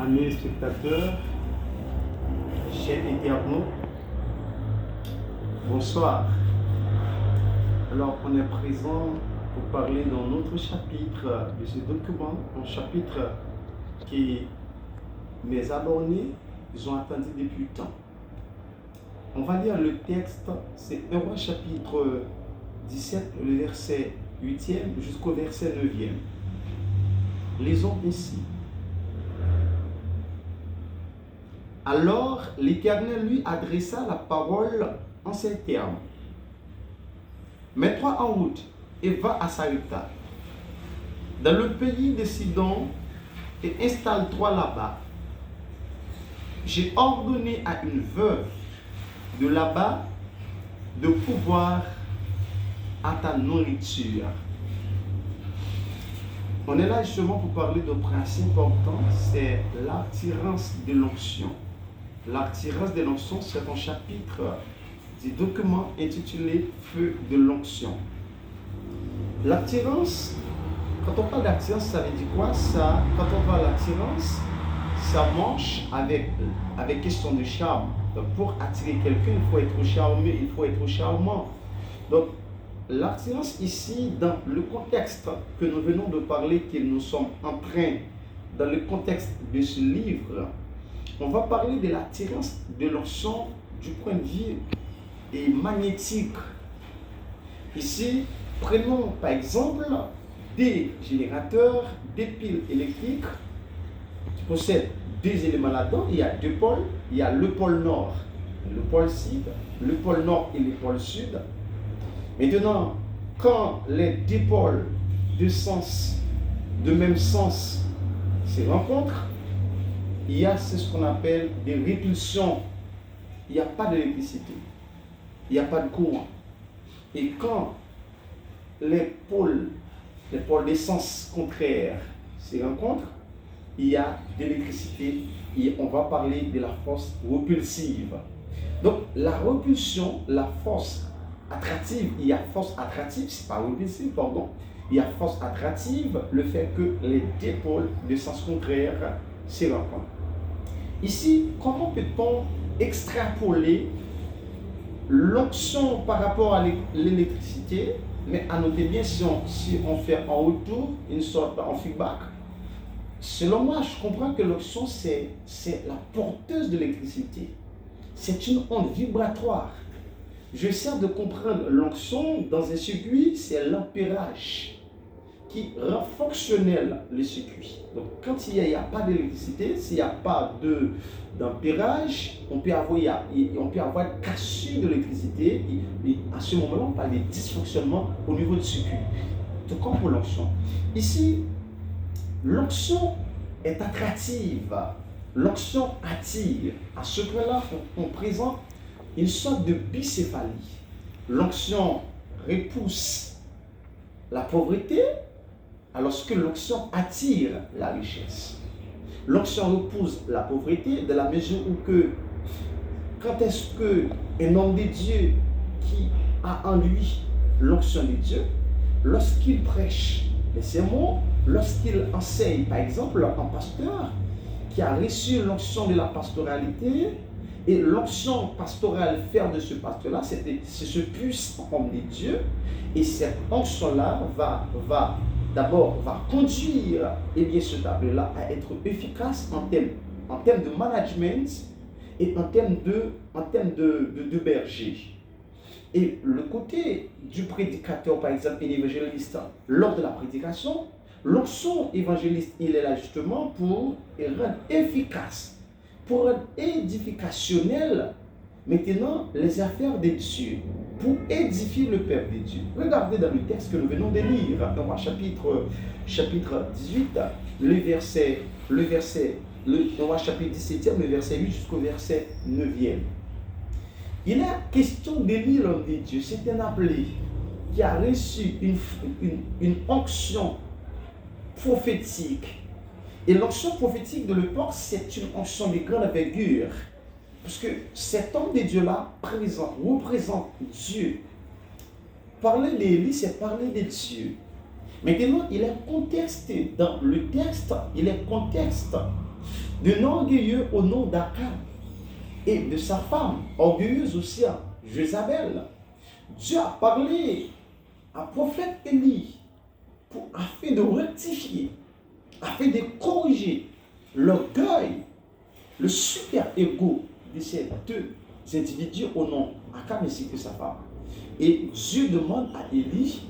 Amis spectateurs, chers internautes, bonsoir. Alors, on est présent pour parler dans notre chapitre de ce document, un chapitre que mes abonnés ont attendu depuis temps. On va lire le texte, c'est 1 Roi chapitre 17, le verset 8e jusqu'au verset 9e. Lisons ici. Alors l'Éternel lui adressa la parole en ces termes. Mets-toi en route et va à Sarepta, dans le pays de Sidon, et installe-toi là-bas. J'ai ordonné à une veuve de là-bas de pouvoir à ta nourriture. On est là justement pour parler d'un principe important, c'est l'attirance de l'onction. L'attirance de l'onction, c'est un chapitre du document intitulé Feu de l'onction. L'attirance, quand on parle d'attirance, ça veut dire quoi? Quand on parle d'attirance, ça marche avec question de charme. Donc pour attirer quelqu'un, il faut être charmé, il faut être charmant. Donc l'attirance ici, dans le contexte que nous venons de parler, que nous sommes en train, dans le contexte de ce livre, on va parler de l'attirance de l'onction du point de vue et magnétique. Ici, prenons par exemple des générateurs, des piles électriques qui possèdent deux éléments là-dedans. Il y a deux pôles, il y a le pôle nord, le pôle sud, le pôle nord et le pôle sud. Maintenant, quand les deux pôles de même sens se rencontrent, il y a ce qu'on appelle des répulsions. Il n'y a pas d'électricité, il n'y a pas de courant. Et quand les pôles d'essence contraires se rencontrent, il y a de l'électricité et on va parler de la force repulsive. Donc la repulsion, la force attractive, il y a force attractive, c'est pas repulsive, pardon. Il y a force attractive, le fait que les deux pôles de sens contraire se rencontrent. Ici, comment peut-on extrapoler l'onction par rapport à l'électricité? Mais à noter bien, si on fait en retour une sorte en feedback, selon moi, je comprends que l'onction, c'est la porteuse de l'électricité. C'est une onde vibratoire. Je sers de comprendre l'onction dans un circuit, c'est l'ampérage qui rend fonctionnel le circuit. Donc, quand il n'y a pas d'électricité, s'il n'y a pas d'ampérage, on peut avoir une cassure de l'électricité. Et à ce moment-là, on parle de dysfonctionnement au niveau du circuit. Tout comme pour l'onction. Ici, l'onction est attractive. L'onction attire. À ce point-là, on présente une sorte de bicéphalie. L'onction repousse la pauvreté, alors que l'onction attire la richesse. L'onction repousse la pauvreté de la mesure où que, quand est-ce qu'un homme de Dieu qui a en lui l'onction de Dieu, lorsqu'il prêche les sermons, lorsqu'il enseigne, par exemple, un pasteur qui a reçu l'onction de la pastoralité, et l'onction pastorale faire de ce pasteur-là, c'est ce puissant homme de Dieu, et cette onction-là va conduire ce tableau-là à être efficace en termes de management et en termes de berger. Et le côté du prédicateur, par exemple, et l'évangéliste, lors de la prédication, l'onction évangéliste, il est là justement pour rendre efficace, pour rendre édificationnel maintenant les affaires de Dieu, pour édifier le peuple de Dieu. Regardez dans le texte que nous venons de lire, dans chapitre 18, dans le chapitre 17, le verset 8 jusqu'au verset 9e. Il est question d'élire l'homme de Dieu. C'est un appelé qui a reçu une onction prophétique. Et l'onction prophétique de l'époque, c'est une onction de grande envergure. Parce que cet homme de Dieu-là représente Dieu. Parler d'Élie, c'est parler de Dieu. Maintenant, il est contexté dans le texte, il est contexte d'un orgueilleux au nom d'Akab et de sa femme, orgueilleuse aussi, Jézabel. Dieu a parlé à prophète Élie afin de rectifier, afin de corriger l'orgueil, le super-ego de ces deux individus au nom d'Akab ainsi que sa femme. Et Dieu demande à Élie